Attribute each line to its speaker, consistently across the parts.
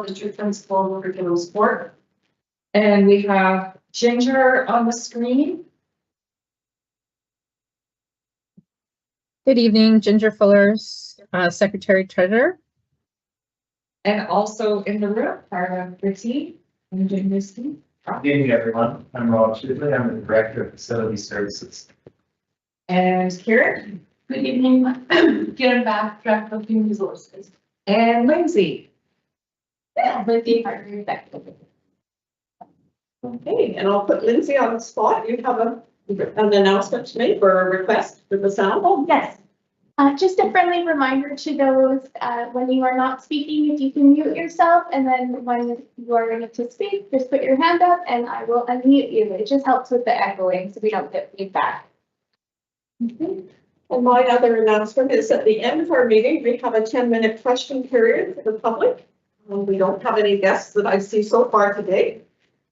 Speaker 1: District Principal of Curriculum Sport. And we have Ginger on the screen.
Speaker 2: Good evening, Ginger Fullers, Secretary Treasurer.
Speaker 1: And also in the room, part of the team, and Ginger's team.
Speaker 3: Good evening, everyone. I'm Rob Shipley. I'm the Director of Facility Services.
Speaker 1: And Karen.
Speaker 4: Good evening, Karen Bath, Director of Human Resources.
Speaker 1: And Lindsay.
Speaker 4: Lindsay Harder, Executive.
Speaker 5: Okay, and I'll put Lindsay on the spot. You have an announcement to make or a request for the sound.
Speaker 6: Oh, yes. Just a friendly reminder to those, when you are not speaking, if you can mute yourself, and then when you are ready to speak, just put your hand up and I will unmute you. It just helps with the echoing so we don't get feedback.
Speaker 5: Okay. And my other announcement is at the end of our meeting, we have a 10-minute question period for the public. We don't have any guests that I see so far today.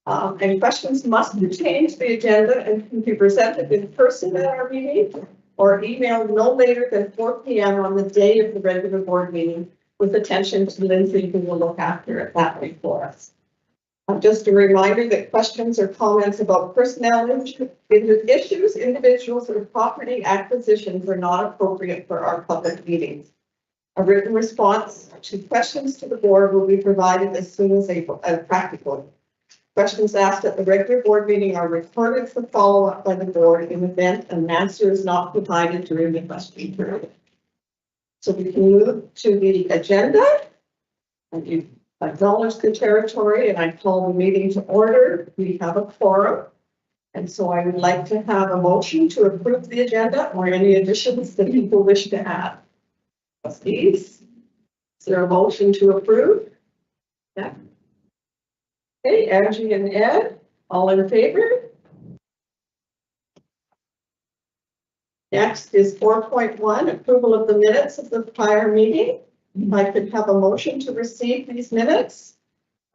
Speaker 5: And questions must pertain to the agenda and can be presented in person at our meeting or emailed no later than 4 p.m. on the day of the regular board meeting, with attention to Lindsay, who will look after it that way for us. Just a reminder that questions or comments about personnel issues, individuals, or property acquisitions are not appropriate for our public meetings. A written response to questions to the board will be provided as soon as practical. Questions asked at the regular board meeting are recorded for follow-up by the board in event an answer is not provided during the question period. So we can move to the agenda. And you acknowledge the territory, and I call the meeting to order. We have a quorum. And so I would like to have a motion to approve the agenda or any additions that people wish to add. Trustees, is there a motion to approve? Yeah. Okay, Angie and Ed, all in favor? Next is 4.1, approval of the minutes of the prior meeting. If I could have a motion to receive these minutes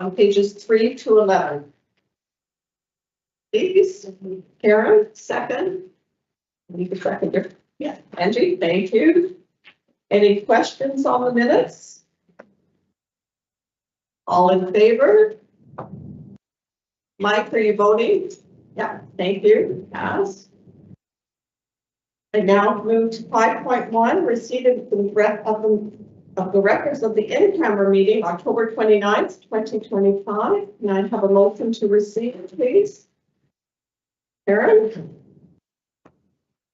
Speaker 5: on pages 3 to 11. Please, Karen, second. I need a second. Yeah, Angie, thank you. Any questions on the minutes? All in favor? Mike, are you voting? Yeah, thank you. Pass. I now move to 5.1, receipt of the records of the in-camera meeting, October 29th, 2025. Can I have a motion to receive, please? Karen?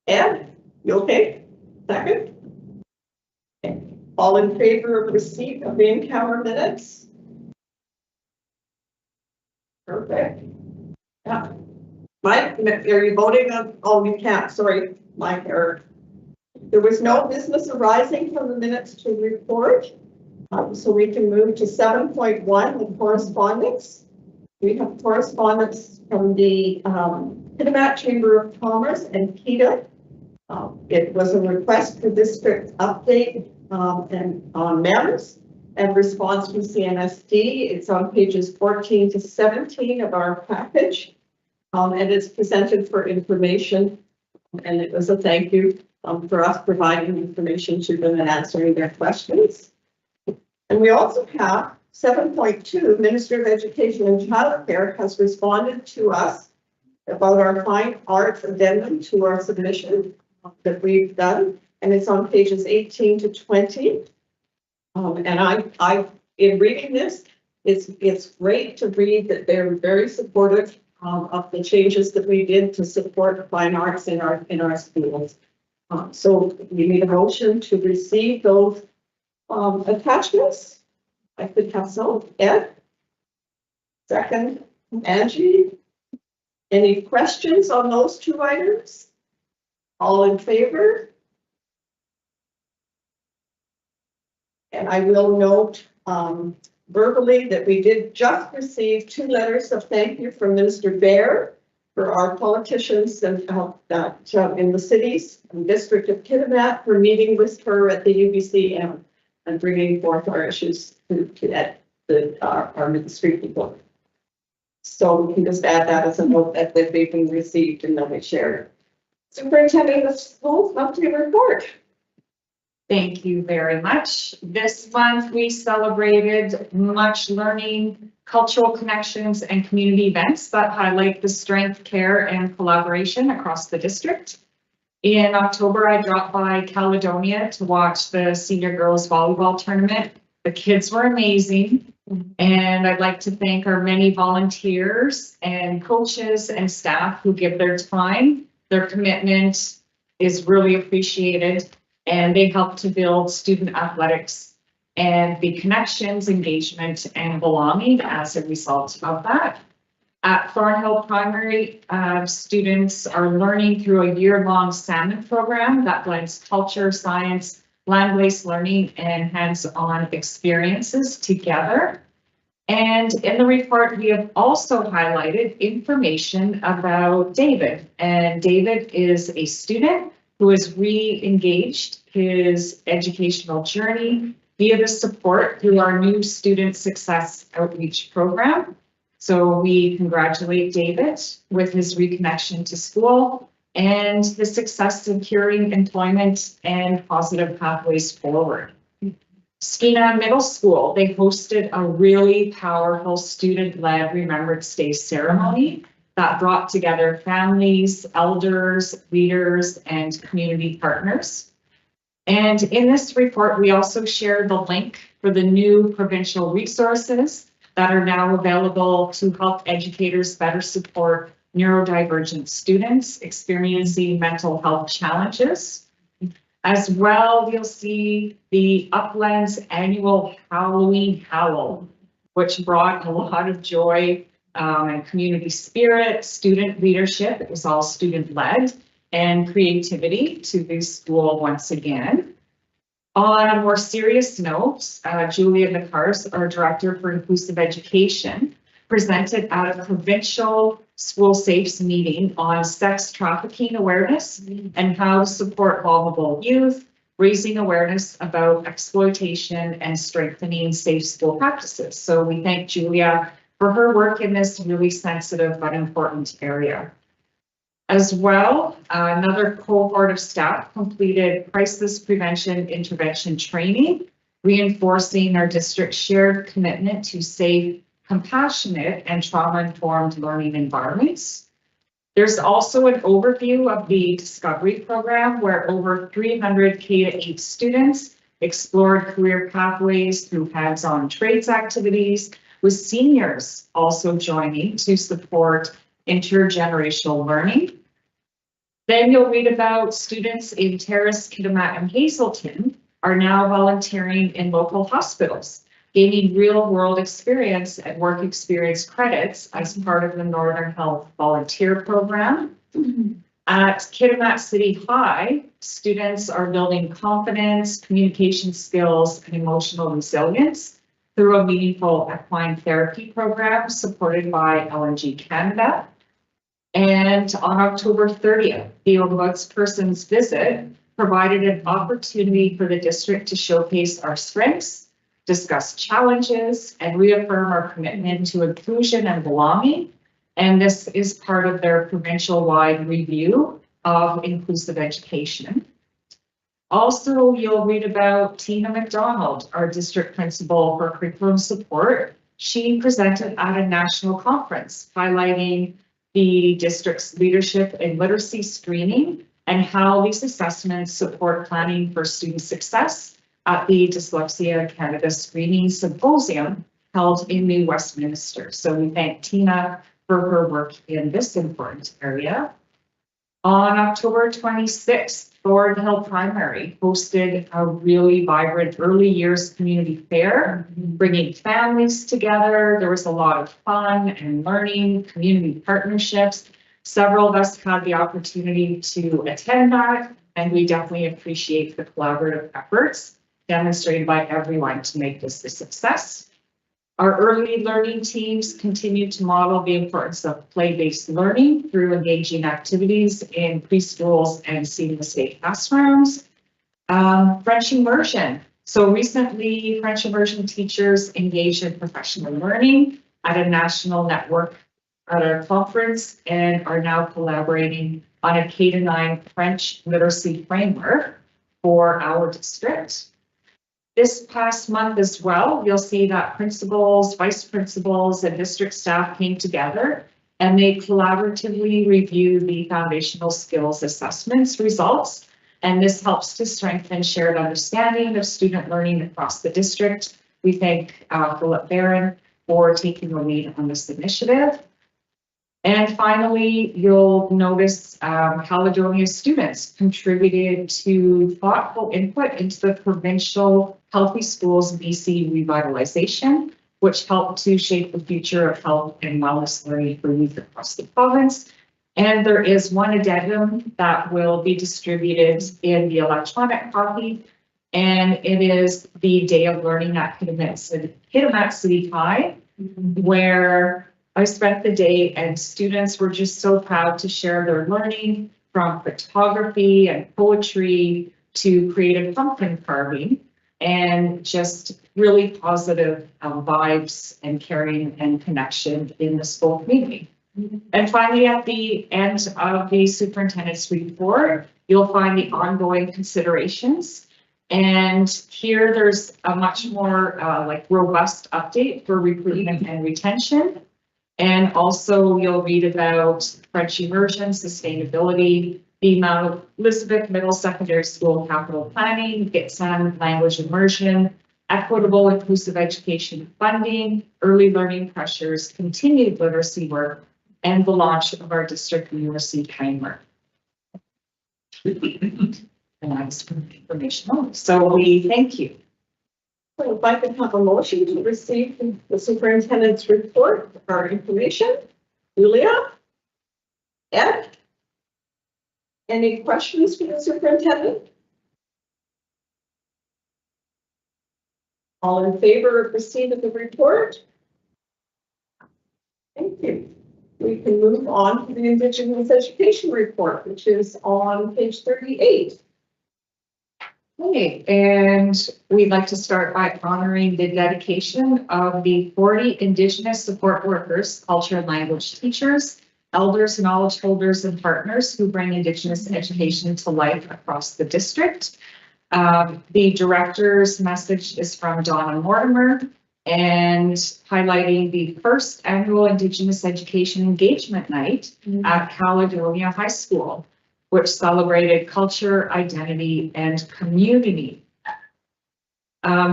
Speaker 5: Ed, you okay? Second? Okay. All in favor of receipt of the in-camera minutes? Perfect. Yeah. Mike, are you voting on? Oh, you can't. Sorry, Mike, error. There was no business arising from the minutes to report. So we can move to 7.1, the correspondence. We have correspondence from the Kitimat Chamber of Commerce and KEDA. It was a request for district update and on MEMS and response from CNSD. It's on pages 14 to 17 of our package. And it's presented for information. And it was a thank you for us providing information to them and answering their questions. And we also have 7.2, Minister of Education and Childcare has responded to us about our fine arts addendum to our submission that we've done. And it's on pages 18 to 20. And I in reading this, it's great to read that they're very supportive of the changes that we did to support fine arts in our schools. So we need a motion to receive those attachments. I could have some. Ed? Second, Angie? Any questions on those two items? All in favor? And I will note verbally that we did just receive 2 letters of thank you from Minister Bear for our politicians and in the cities and district of Kitimat for meeting with her at the UBC and bringing forth our issues to our ministry people. So we can just add that as a note that they've been received and then we share it. Superintendent of Schools, monthly report.
Speaker 1: Thank you very much. This month, we celebrated much learning, cultural connections, and community events that highlight the strength, care, and collaboration across the district. In October, I dropped by Caledonia to watch the senior girls volleyball tournament. The kids were amazing. And I'd like to thank our many volunteers and coaches and staff who give their time. Their commitment is really appreciated, and they help to build student athletics and the connections, engagement, and belonging as a result of that. At Thornhill Primary, students are learning through a year-long salmon program that blends culture, science, land-based learning, and hands-on experiences together. And in the report, we have also highlighted information about David. And David is a student who has re-engaged his educational journey via the support through our new Student Success Outreach Program. So we congratulate David with his reconnection to school and the success in securing employment and positive pathways forward. Skeena Middle School, they hosted a really powerful student-led Remembrance Day ceremony that brought together families, elders, leaders, and community partners. And in this report, we also shared the link for the new provincial resources that are now available to help educators better support neurodivergent students experiencing mental health challenges. As well, you'll see the Uplands annual Halloween Howl, which brought a lot of joy and community spirit, student leadership. It was all student-led, and creativity to the school once again. On a more serious note, Julia Nicars, our Director for Inclusive Education, presented at a provincial school safes meeting on sex trafficking awareness and how to support vulnerable youth, raising awareness about exploitation and strengthening safe school practices. So we thank Julia for her work in this really sensitive but important area. As well, another cohort of staff completed crisis prevention intervention training, reinforcing our district's shared commitment to safe, compassionate, and trauma-informed learning environments. There's also an overview of the Discovery Program, where over 300 K-8 students explored career pathways through hands-on trades activities, with seniors also joining to support intergenerational learning. Then you'll read about students in Terrace, Kitimat, and Hazelton are now volunteering in local hospitals, gaining real-world experience and work experience credits as part of the Northern Health Volunteer Program. At Kitimat City High, students are building confidence, communication skills, and emotional resilience through a meaningful equine therapy program supported by LNG Canada. And on October 30th, the Ombudsperson's visit provided an opportunity for the district to showcase our strengths, discuss challenges, and reaffirm our commitment to inclusion and belonging. And this is part of their provincial-wide review of inclusive education. Also, you'll read about Tina McDonald, our district principal for curriculum support. She presented at a national conference highlighting the district's leadership and literacy screening and how these assessments support planning for student success at the Dyslexia Canada Screening Symposium held in New Westminster. So we thank Tina for her work in this important area. On October 26th, Thornhill Primary hosted a really vibrant early years community fair, bringing families together. There was a lot of fun and learning, community partnerships. Several of us had the opportunity to attend that, and we definitely appreciate the collaborative efforts demonstrated by everyone to make this a success. Our early learning teams continue to model the importance of play-based learning through engaging activities in preschools and seamless day classrooms. French immersion. So recently, French immersion teachers engaged in professional learning at a national network at our conference and are now collaborating on a K-9 French literacy framework. for our district. This past month as well, you'll see that principals, vice principals, and district staff came together and they collaboratively review the foundational skills assessments results. And this helps to strengthen shared understanding of student learning across the district. We thank Philip Barron for taking the lead on this initiative. And finally, you'll notice Caledonia students contributed to thoughtful input into the provincial Healthy Schools BC revitalization, which helped to shape the future of health and wellness learning for youth across the province. And there is one addendum that will be distributed in the electronic copy, and it is the Day of Learning at Kitimat City High, where I spent the day and students were just so proud to share their learning from photography and poetry to creative pumpkin carving, and just really positive vibes and caring and connection in the school community. And finally, at the end of the superintendent's report, you'll find the ongoing considerations. And here there's a much more robust update for recruitment and retention. And also you'll read about French immersion, sustainability, the Mount Elizabeth Middle Secondary School capital planning, Gitxsan language immersion, equitable inclusive education funding, early learning pressures, continued literacy work, and the launch of our district numeracy timer. And that's informational. So we thank you.
Speaker 5: So if I can have a motion to receive the superintendent's report or information. Julia? Ed? Any questions for the superintendent? All in favor of receipt of the report? Thank you. We can move on to the Indigenous Education Report, which is on page 38.
Speaker 1: Okay, and we'd like to start by honoring the dedication of the 40 Indigenous support workers, culture and language teachers, elders, knowledge holders, and partners who bring Indigenous education to life across the district. The director's message is from Donna Mortimer and highlighting the first annual Indigenous Education Engagement Night at Caledonia High School, which celebrated culture, identity, and community.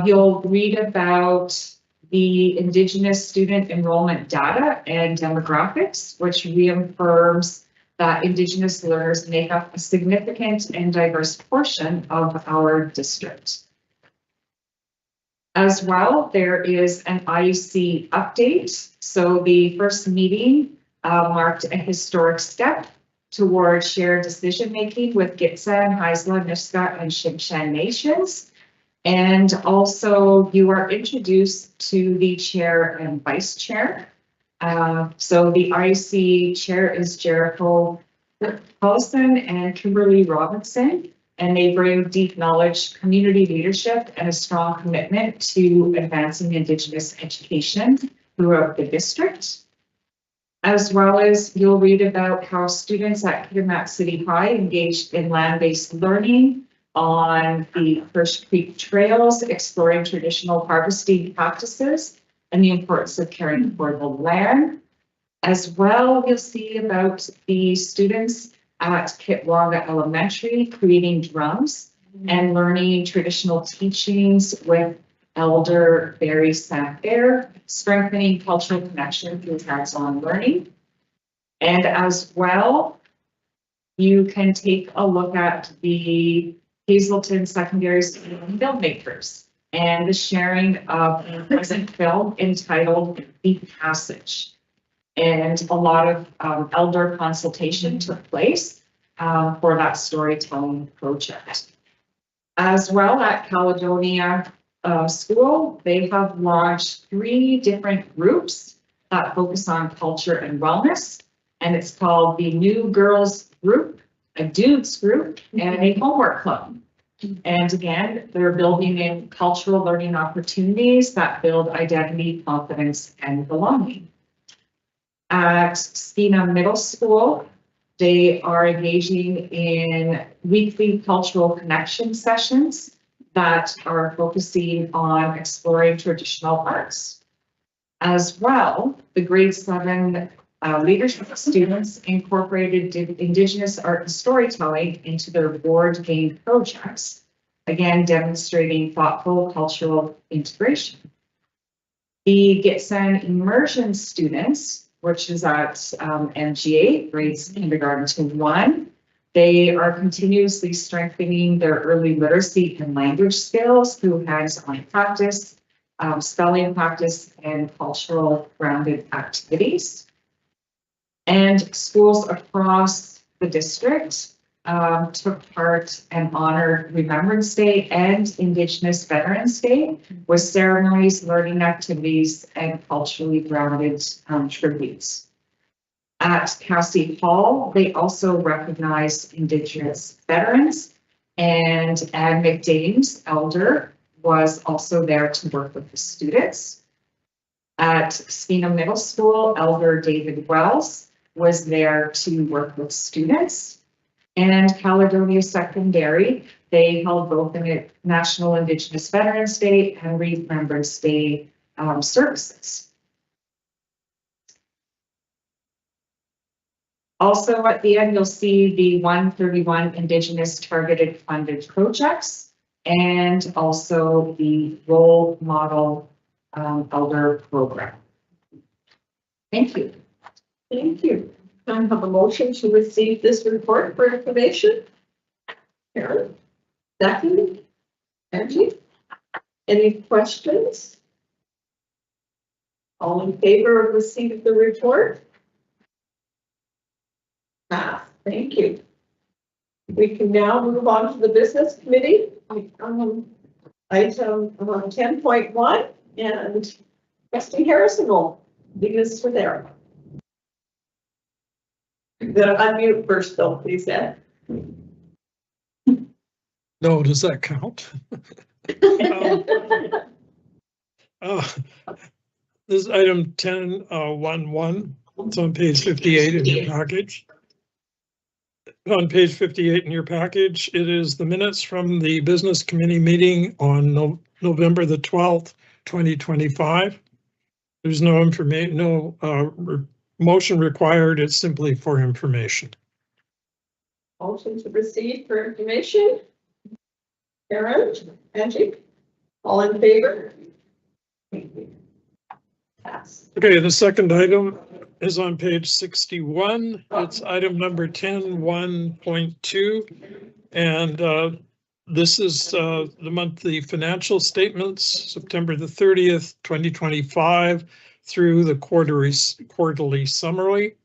Speaker 1: You'll read about the Indigenous student enrollment data and demographics, which reaffirms that Indigenous learners make up a significant and diverse portion of our district. As well, there is an IEC update. So the first meeting marked a historic step towards shared decision-making with Gitxsan, Haisla, Nisga'a, and Tsimshian nations. And also you are introduced to the chair and vice chair. So the IEC chair is Jericho Paulson and Kimberly Robinson, and they bring deep knowledge, community leadership, and a strong commitment to advancing Indigenous education throughout the district. As well as you'll read about how students at Kitimat City High engaged in land-based learning on the First Creek trails, exploring traditional harvesting practices and the importance of caring for the land. As well, you'll see about the students at Kitwanga Elementary creating drums and learning traditional teachings with Elder Barry Saint-Pierre, strengthening cultural connection through hands-on learning. And as well, you can take a look at the Hazelton Secondary School filmmakers and the sharing of a present film entitled The Passage. And a lot of elder consultation took place for that storytelling project. As well, at Caledonia School, they have launched 3 different groups that focus on culture and wellness. And it's called the New Girls Group, a Dudes Group, and a Homework Club. And again, they're building in cultural learning opportunities that build identity, confidence, and belonging. At Skeena Middle School, They are engaging in weekly cultural connection sessions that are focusing on exploring traditional arts. As well, the grade 7 leadership students incorporated Indigenous art and storytelling into their board game projects, again demonstrating thoughtful cultural integration. The Gitsan immersion students, which is at MGA, grades kindergarten to 1, they are continuously strengthening their early literacy and language skills through hands-on practice, spelling practice, and cultural grounded activities. And schools across the district took part and honored Remembrance Day and Indigenous Veterans Day with ceremonies, learning activities, and culturally grounded tributes. At Cassie Hall, they also recognized Indigenous veterans, and Anne McDames, elder, was also there to work with the students. At Skeena Middle School, Elder David Wells was there to work with students. And Caledonia Secondary, they held both the National Indigenous Veterans Day and Remembrance Day services. Also at the end, you'll see the 131 Indigenous targeted funded projects and also the role model elder program. Thank you.
Speaker 5: Thank you. Can I have a motion to receive this report for information? Karen? Second? Angie? Any questions? All in favor of receipt of the report? Thank you. We can now move on to the business committee. Item 10.1, and Trustee Harrison will lead us for there. You gotta unmute first though, please, Ed.
Speaker 7: No, does that count? This is item 10.1.1. It's on page 58 in your package. On page 58 in your package, it is the minutes from the business committee meeting on November the 12th, 2025. There's no information, motion required. It's simply for information.
Speaker 5: Motion to receive for information. Karen, Angie, all in favor? Pass.
Speaker 7: Okay, the second item is on page 61. It's item number 10.1.2. And this is the monthly financial statements, September the 30th, 2025, through the quarterly summary.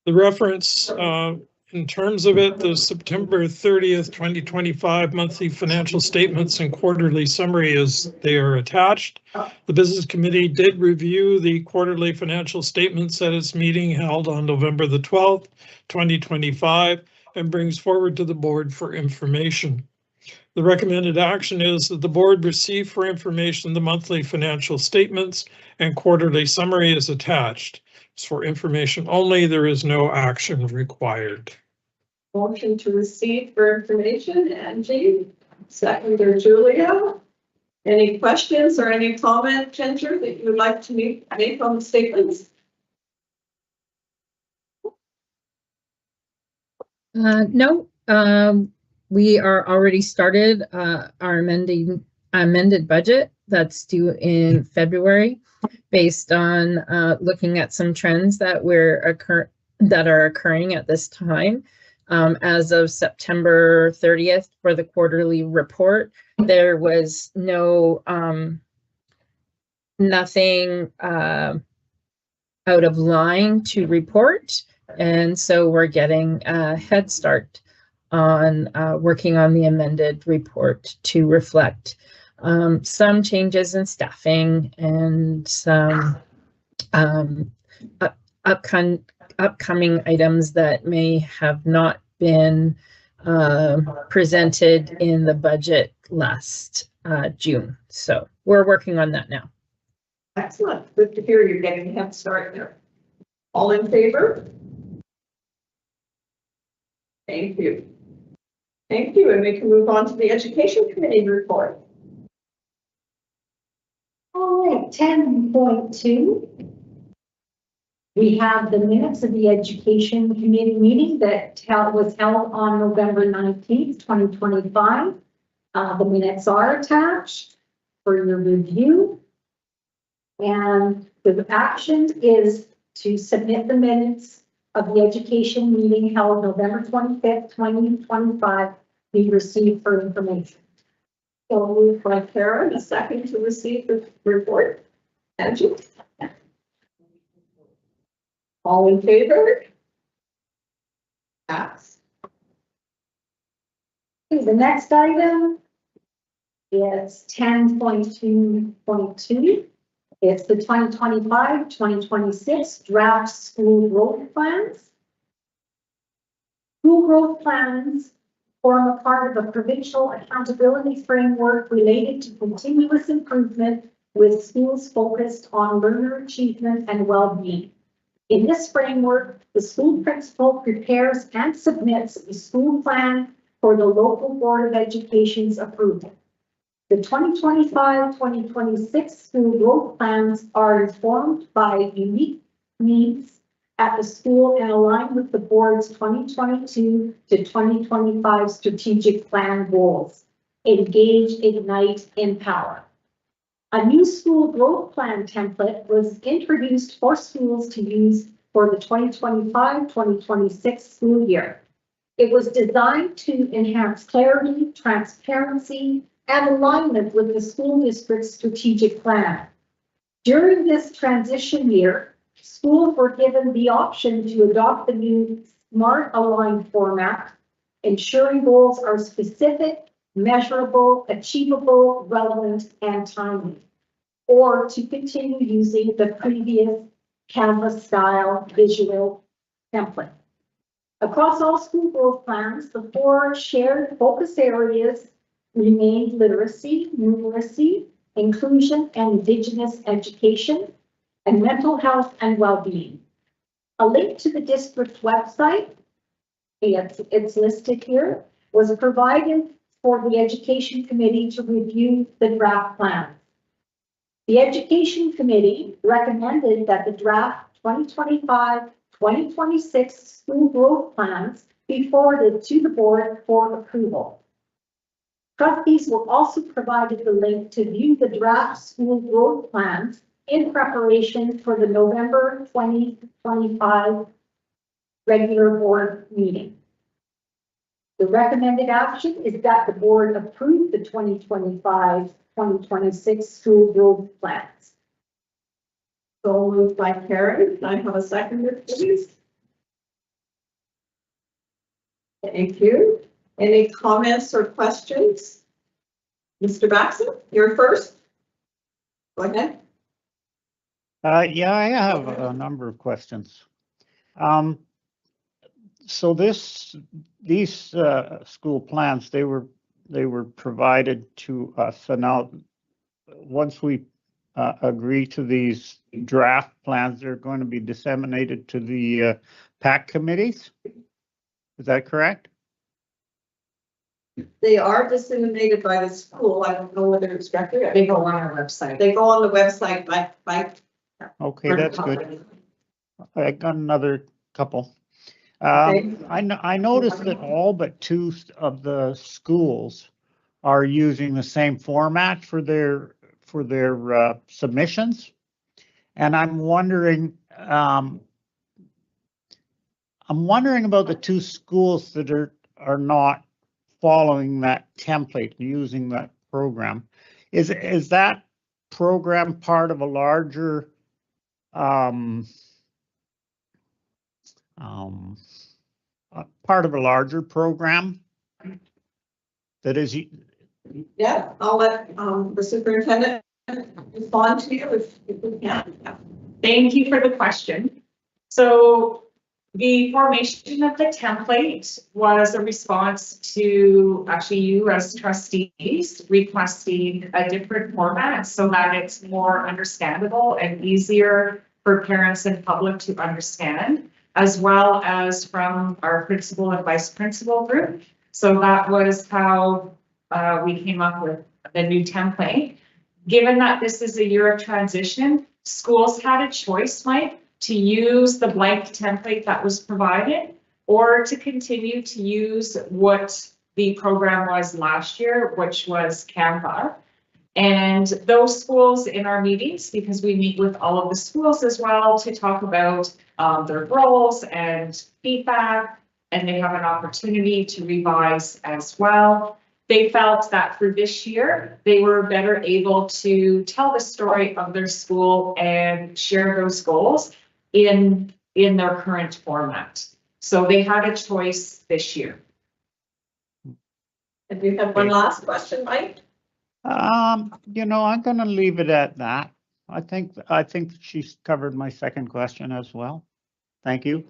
Speaker 7: The reference in terms of it, the September 30th, 2025 monthly financial statements and quarterly summary they are attached. The business committee did review the quarterly financial statements at its meeting held on November the 12th, 2025, and brings forward to the board for information. The recommended action is that the board receive for information the monthly financial statements and quarterly summary is attached. It's for information only. There is no action required.
Speaker 5: Motion to receive for information, Angie, seconder Julia. Any questions or any comment, Ginger, that you would like to make on the statements?
Speaker 2: No, we are already started our amended budget that's due in February, based on looking at some trends that are occurring at this time. As of September 30th for the quarterly report, there was nothing out of line to report. And so we're getting a head start on working on the amended report to reflect some changes in staffing and some upcoming items that may have not been presented in the budget last June. So we're working on that now.
Speaker 5: Excellent. Good to hear you're getting a head start there. All in favor? Thank you. Thank you, and we can move on to the Education Committee report.
Speaker 8: All right, 10.2. We have the minutes of the Education Committee meeting that was held on November 19th, 2025. The minutes are attached for your review. And the action is to submit the minutes of the education meeting held November 25th, 2025, be received for information.
Speaker 5: So moved by Karen, a second to receive the report. Angie? All in favor? Pass.
Speaker 8: The next item is 10.2.2. It's the 2025-2026 draft school growth plans. School growth plans form a part of a provincial accountability framework related to continuous improvement with schools focused on learner achievement and well-being. In this framework, the school principal prepares and submits a school plan for the local Board of Education's approval. The 2025-2026 school growth plans are informed by unique needs at the school and align with the board's 2022 to 2025 strategic plan goals. Engage, ignite, empower. A new school growth plan template was introduced for schools to use for the 2025-2026 school year. It was designed to enhance clarity, transparency, and alignment with the school district's strategic plan. During this transition year, schools were given the option to adopt the new SMART aligned format, ensuring goals are specific, measurable, achievable, relevant, and timely, or to continue using the previous Canvas style visual template. Across all school growth plans, the 4 shared focus areas remained literacy, numeracy, inclusion and Indigenous education, and mental health and well-being. A link to the district website, it's listed here, was provided for the Education Committee to review the draft plan. The Education Committee recommended that the draft 2025-2026 school growth plans be forwarded to the board for approval. Trustees were also provided the link to view the draft school growth plans in preparation for the November 2025 regular board meeting. The recommended action is that the board approve the 2025-2026 school growth plans.
Speaker 5: So moved by Karen. Can I have a seconder, please? Thank you. Any comments or questions? Mr. Baxton, you're first. Go ahead.
Speaker 9: Yeah, I have a number of questions. So these school plans, they were provided to us, and now once we agree to these draft plans, they're going to be disseminated to the PAC committees. Is that correct?
Speaker 5: They are disseminated by the school. I don't know whether it's directly.
Speaker 1: They go on our website.
Speaker 5: They go on the website by.
Speaker 9: Okay, that's good. I got another couple.
Speaker 5: Okay.
Speaker 9: I noticed that all but 2 of the schools are using the same format for their submissions, and I'm wondering about the 2 schools that are not following that template, using that program. Is that program part of a larger program that is?
Speaker 5: Yeah, I'll let the superintendent respond to you if we can.
Speaker 1: Thank you for the question. So the formation of the template was a response to actually you as trustees requesting a different format so that it's more understandable and easier for parents and public to understand. as well as from our principal and vice principal group. So that was how we came up with the new template. Given that this is a year of transition, schools had a choice, Mike, to use the blank template that was provided or to continue to use what the program was last year, which was Canva. And those schools in our meetings, because we meet with all of the schools as well to talk about their roles and feedback, and they have an opportunity to revise as well. They felt that for this year, they were better able to tell the story of their school and share those goals in their current format. So they had a choice this year.
Speaker 5: And we have one last question, Mike?
Speaker 9: You know, I'm gonna leave it at that. I think she's covered my second question as well. Thank you.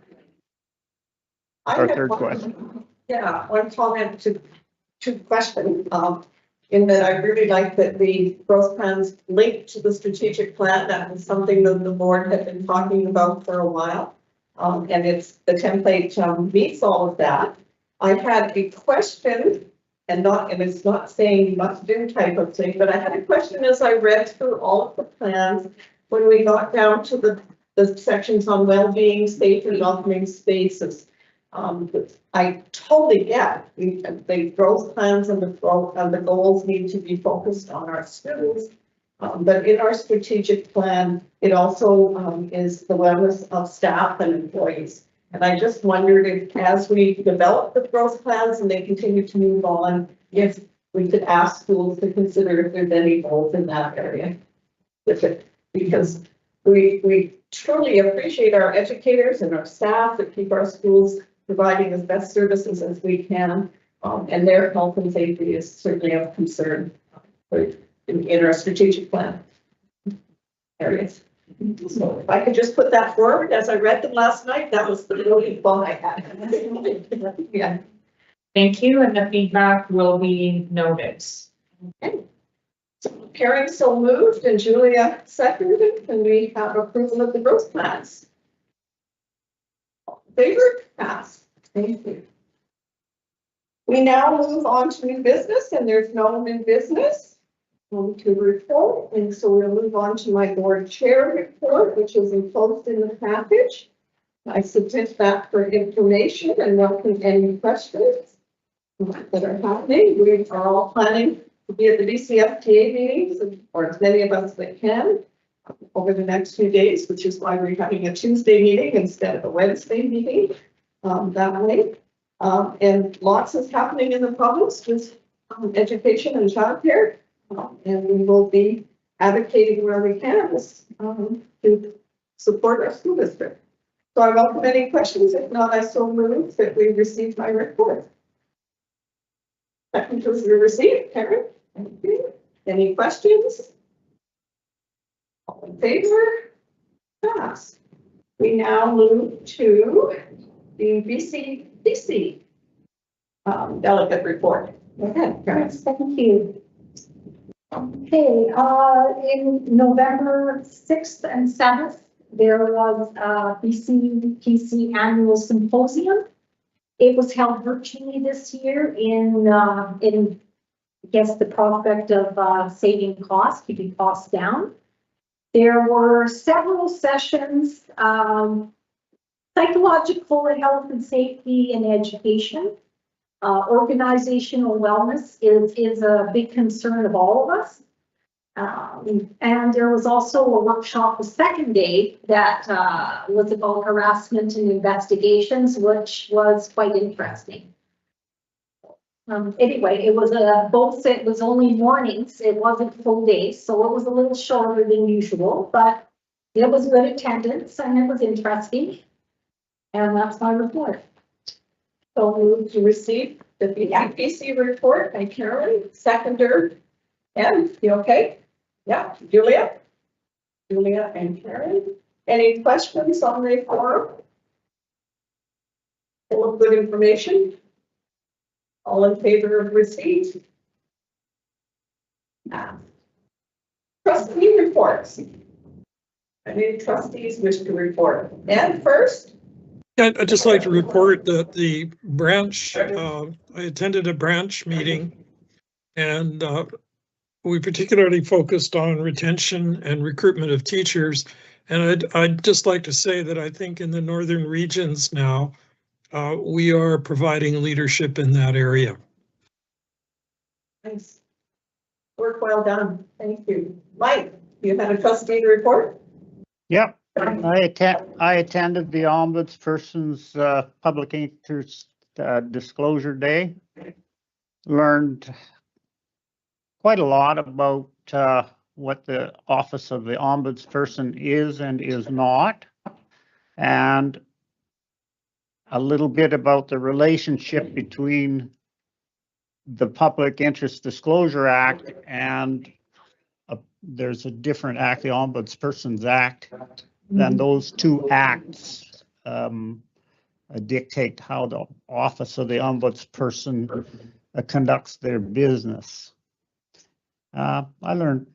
Speaker 5: I
Speaker 9: Our
Speaker 5: have
Speaker 9: third
Speaker 5: one-
Speaker 9: question.
Speaker 5: Yeah, one comment to question, in that I really like that the growth plans linked to the strategic plan. That was something that the board had been talking about for a while. And it's the template meets all of that. I had a question, and it's not saying you must do type of thing, but I had a question as I read through all of the plans. When we got down to the sections on well-being, safe and welcoming spaces. I totally get the growth plans and the goals need to be focused on our students. But in our strategic plan, it also is the wellness of staff and employees. And I just wondered if, as we develop the growth plans and they continue to move on, if we could ask schools to consider if there's any goals in that area. Because we truly appreciate our educators and our staff that keep our schools providing as best services as we can, and their health and safety is certainly of concern in our strategic plan areas. So if I could just put that forward, as I read them last night, that was the only thought I had. Yeah.
Speaker 1: Thank you, and the feedback will be noted.
Speaker 5: Okay. So Karen so moved and Julia seconded, and we have approval of the growth plans. Favor? Pass. Thank you. We now move on to new business, and there's no new business to report. And so we'll move on to my board chair report, which is enclosed in the package. I submit that for information and welcome any questions that are happening. We are all planning to be at the BCFTA meetings, or as many of us that can, over the next few days, which is why we're having a Tuesday meeting instead of a Wednesday meeting that way. And lots is happening in the province with education and childcare, and we will be advocating where we can to support our school district. So I welcome any questions. If not, I so move that we receive my report. Second to receive, Karen. Thank you. Any questions? All in favor? Pass. We now move to the BCBC delegate report. Go ahead, Karen.
Speaker 8: Thank you. Okay, in November 6th and 7th, there was a BCPC annual symposium. It was held virtually this year in I guess the prospect of saving costs, keeping costs down. There were several sessions, psychological health and safety and education. Organizational wellness is a big concern of all of us. And there was also a workshop the second day that was about harassment and investigations, which was quite interesting. Anyway, it was it was only mornings, it wasn't full days, so it was a little shorter than usual, but it was good attendance and it was interesting. And that's my report.
Speaker 5: So move to receive the BCPC report by Carolyn, seconder. And you okay? Yeah, Julia and Karen. Any questions on the forum? Full of good information. All in favor of receipt? Trustee reports. Any trustees wish to report? And first,
Speaker 7: I'd just like to report that the branch, I attended a branch meeting, and we particularly focused on retention and recruitment of teachers. And I'd just like to say that I think in the northern regions now, we are providing leadership in that area.
Speaker 5: Nice. Work well done. Thank you. Mike, you had a trustee report?
Speaker 9: Yep, I attended the Ombudsperson's Public Interest Disclosure Day. Learned quite a lot about what the Office of the Ombudsperson is and is not, and a little bit about the relationship between the Public Interest Disclosure Act and there's a different act, the Ombudsperson's Act, than those two acts dictate how the Office of the Ombudsperson conducts their business. I learned a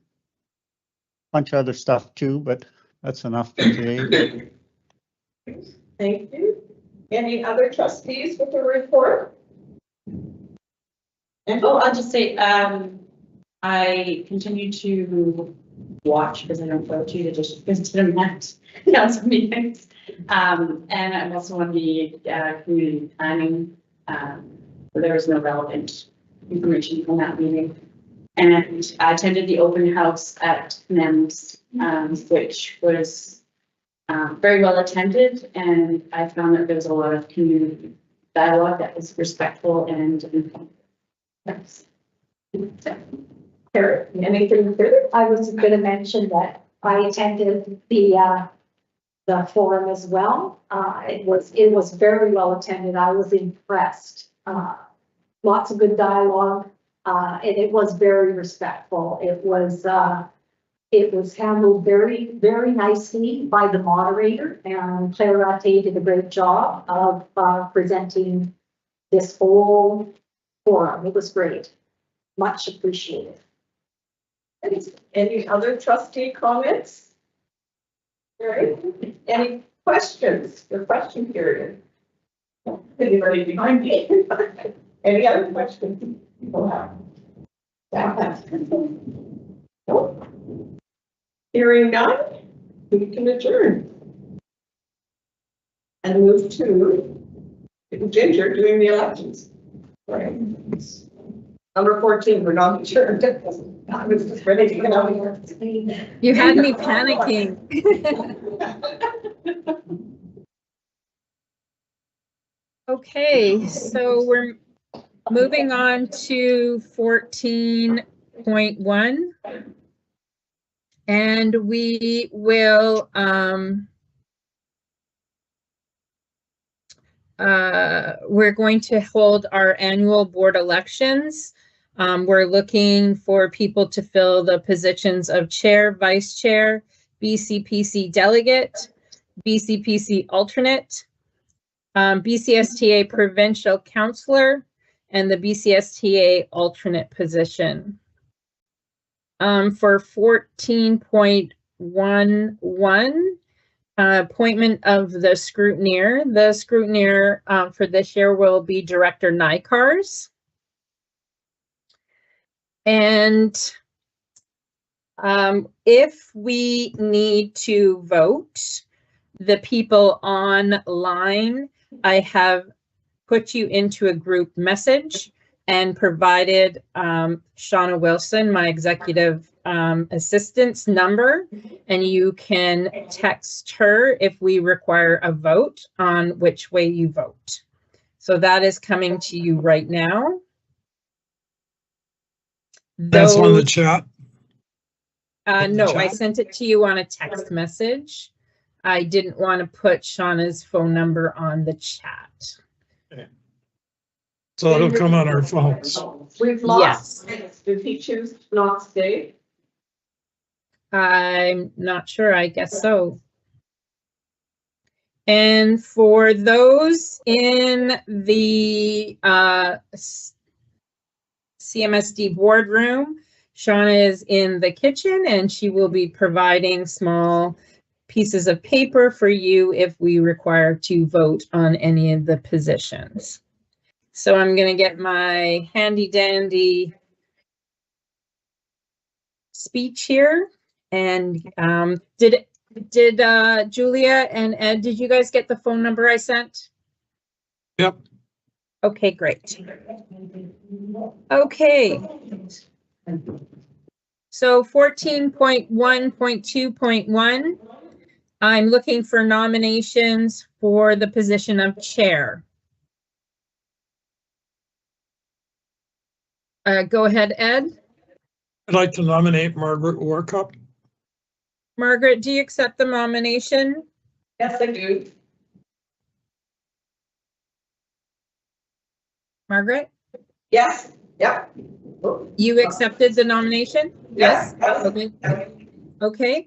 Speaker 9: bunch of other stuff too, but that's enough for today.
Speaker 5: Thank you. Any other trustees with a report? And
Speaker 4: Oh, I'll just say, I continue to watch because I don't go to the district visitor council meetings. And I'm also on the community planning. There was no relevant information from that meeting. And I attended the open house at NEMS, which was very well attended. And I found that there was a lot of community dialogue that was respectful and yes.
Speaker 5: Karen, anything further?
Speaker 8: I was going to mention that I attended the forum as well. It was very well attended. I was impressed. Lots of good dialogue, and it was very respectful. It was handled very, very nicely by the moderator, and Claire Ratte did a great job of presenting this whole forum. It was great. Much appreciated.
Speaker 5: Any other trustee comments? Right. Any questions? The question period. Anybody behind me? Any other questions people have? Nope. Hearing none, we can adjourn. And move to Ginger doing the elections. Right. Number 14, we're not adjourned. I was just ready to get out of here.
Speaker 2: You had me panicking. Okay, so we're moving on to 14.1. And we will we're going to hold our annual board elections. We're looking for people to fill the positions of chair, vice chair, BCPC delegate, BCPC alternate, BCSTA provincial counselor, and the BCSTA alternate position. For 14.11, appointment of the scrutineer. The scrutineer for this year will be Director Nykars. And if we need to vote, the people online, I have put you into a group message and provided Shauna Wilson, my executive assistant's number, and you can text her if we require a vote on which way you vote. So that is coming to you right now.
Speaker 7: That's on the chat.
Speaker 2: No, I sent it to you on a text message. I didn't want to put Shauna's phone number on the chat.
Speaker 7: Okay. So it'll come on our phones.
Speaker 5: We've lost. Yes. Did he choose not to stay?
Speaker 2: I'm not sure. I guess so. And for those in the CMSD boardroom, Shauna is in the kitchen and she will be providing small pieces of paper for you if we require to vote on any of the positions. So I'm going to get my handy dandy speech here. And did Julia and Ed, did you guys get the phone number I sent?
Speaker 7: Yep.
Speaker 2: Okay, great. Okay. So 14.1.2.1, I'm looking for nominations for the position of chair. Go ahead, Ed.
Speaker 7: I'd like to nominate Margaret Warkup.
Speaker 2: Margaret, do you accept the nomination?
Speaker 5: Yes, I do.
Speaker 2: Margaret,
Speaker 5: Yes, yep.
Speaker 2: you accepted the nomination? Yes.
Speaker 5: Yes.
Speaker 2: Okay. Okay.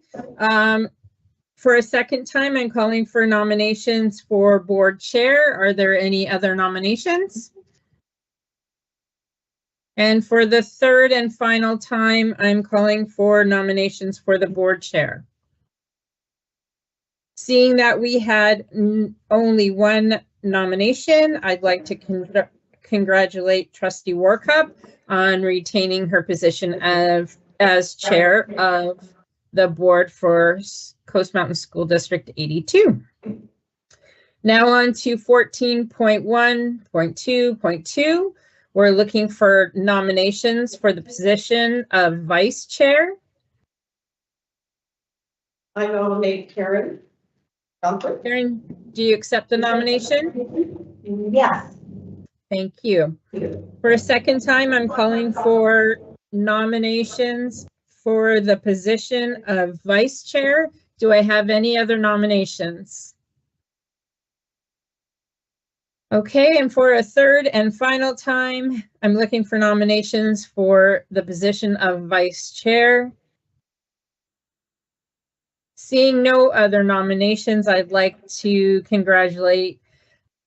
Speaker 2: For a second time, I'm calling for nominations for board chair. Are there any other nominations? And for the third and final time, I'm calling for nominations for the board chair. Seeing that we had only one nomination, I'd like to congratulate Trustee Warkup on retaining her position as chair of the board for Coast Mountain School District 82. Now on to 14.1.2.2. We're looking for nominations for the position of vice chair.
Speaker 5: I nominate Karen Gunther.
Speaker 2: Karen, do you accept the nomination?
Speaker 8: Yes.
Speaker 2: Thank you. For a second time, I'm calling for nominations for the position of vice chair. Do I have any other nominations? Okay, and for a third and final time, I'm looking for nominations for the position of vice chair. Seeing no other nominations, I'd like to congratulate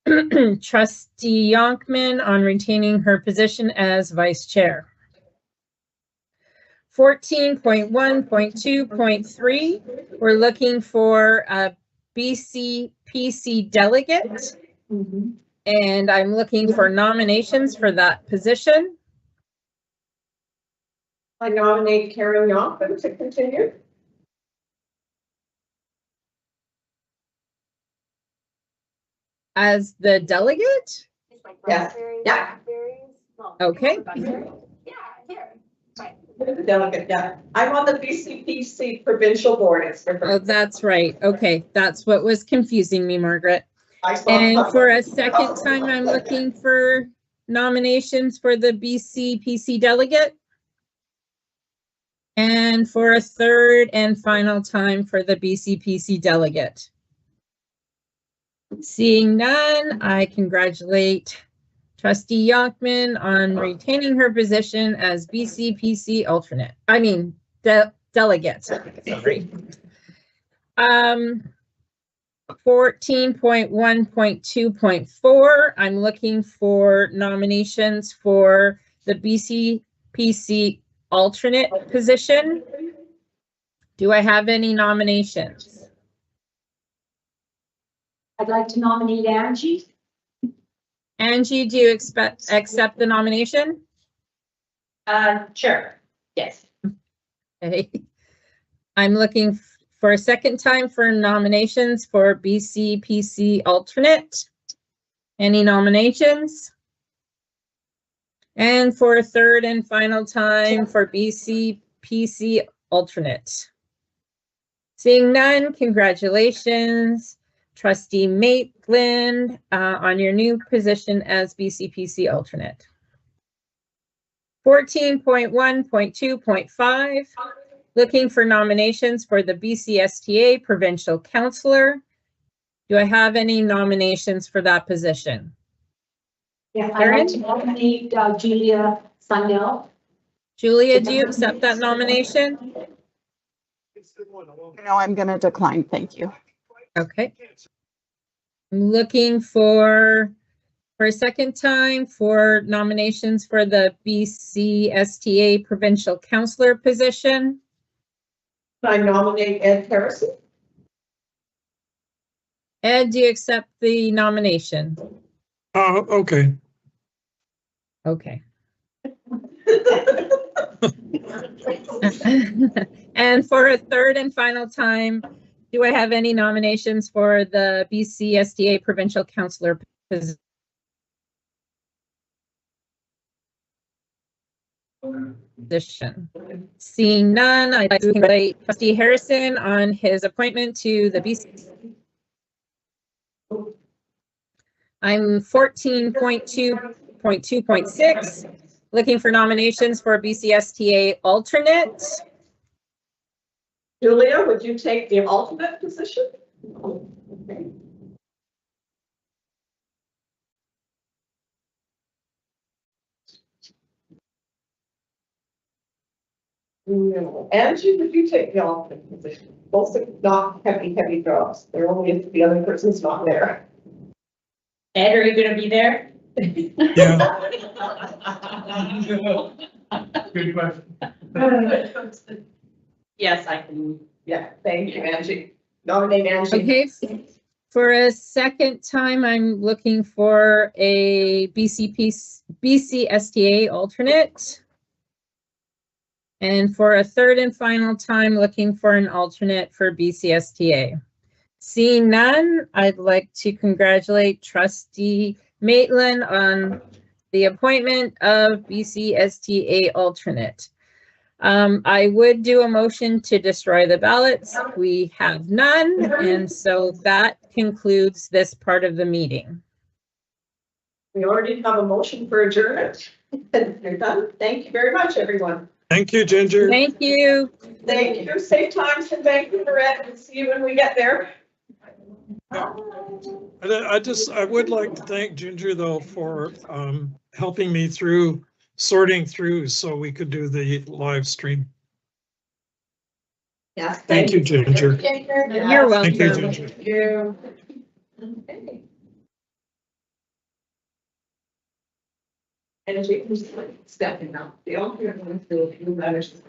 Speaker 2: Trustee Yonkman on retaining her position as vice chair. 14.1.2.3, we're looking for a BCPC delegate. And I'm looking for nominations for that position.
Speaker 5: I nominate Karen Yonkman to continue.
Speaker 2: As the delegate?
Speaker 5: Yes. Yeah.
Speaker 2: Okay.
Speaker 5: The delegate, yeah. I'm on the BCPC provincial board. It's
Speaker 2: Oh,
Speaker 5: different.
Speaker 2: that's right. Okay, that's what was confusing me, Margaret.
Speaker 5: I saw
Speaker 2: And for a second time, I'm looking for nominations for the BCPC delegate. And for a third and final time for the BCPC delegate. Seeing none, I congratulate Trustee Yonkman on retaining her position as BCPC alternate. I mean, delegate. Sorry. 14.1.2.4, I'm looking for nominations for the BCPC alternate position. Do I have any nominations?
Speaker 8: I'd like to nominate Angie.
Speaker 2: Angie, do you accept the nomination?
Speaker 4: Sure, yes.
Speaker 2: Okay. I'm looking for a second time for nominations for BCPC alternate. Any nominations? And for a third and final time for BCPC alternate. Seeing none, congratulations, Trustee Maitland, on your new position as BCPC alternate. 14.1.2.5. Looking for nominations for the BCSTA Provincial Councillor. Do I have any nominations for that position?
Speaker 8: Yeah, I'd like to nominate Julia Sundell.
Speaker 2: Julia, do you accept that nomination?
Speaker 10: No, I'm going to decline. Thank you.
Speaker 2: Okay. I'm looking for a second time for nominations for the BCSTA Provincial Councillor position.
Speaker 5: I nominate Ed Harrison.
Speaker 2: Ed, do you accept the nomination?
Speaker 7: Okay.
Speaker 2: Okay. And for a third and final time, do I have any nominations for the BC STA Provincial Councillor position? Seeing none, I'd like to congratulate Trustee Harrison on his appointment to the BC. I'm 14.2.2.6, looking for nominations for BCSTA alternate.
Speaker 5: Julia, would you take the alternate position? Okay. No. Angie, would you take the alternate position? Both are not heavy jobs. They're only if the other person's not there.
Speaker 4: Ed, are you gonna be there?
Speaker 7: Yeah.
Speaker 3: Good question.
Speaker 4: Yes, I can.
Speaker 5: Yeah, thank you, Angie. Nominate Angie.
Speaker 2: Okay, for a second time, I'm looking for a BCSTA alternate. And for a third and final time, looking for an alternate for BCSTA. Seeing none, I'd like to congratulate Trustee Maitland on the appointment of BCSTA alternate. I would do a motion to destroy the ballots. We have none, and so that concludes this part of the meeting.
Speaker 5: We already have a motion for adjournment. You're done. Thank you very much, everyone.
Speaker 7: Thank you, Ginger.
Speaker 2: Thank you.
Speaker 5: Thank you. Safe times in Vancouver, Ed. We'll see you when we get there.
Speaker 7: I would like to thank Ginger though for helping me through sorting through so we could do the live stream.
Speaker 5: Yes.
Speaker 7: Thank you, Ginger.
Speaker 2: You're welcome.
Speaker 7: Thank you, Ginger.
Speaker 5: Thank you. Okay. Angie, who's stepping up? The only one who matters.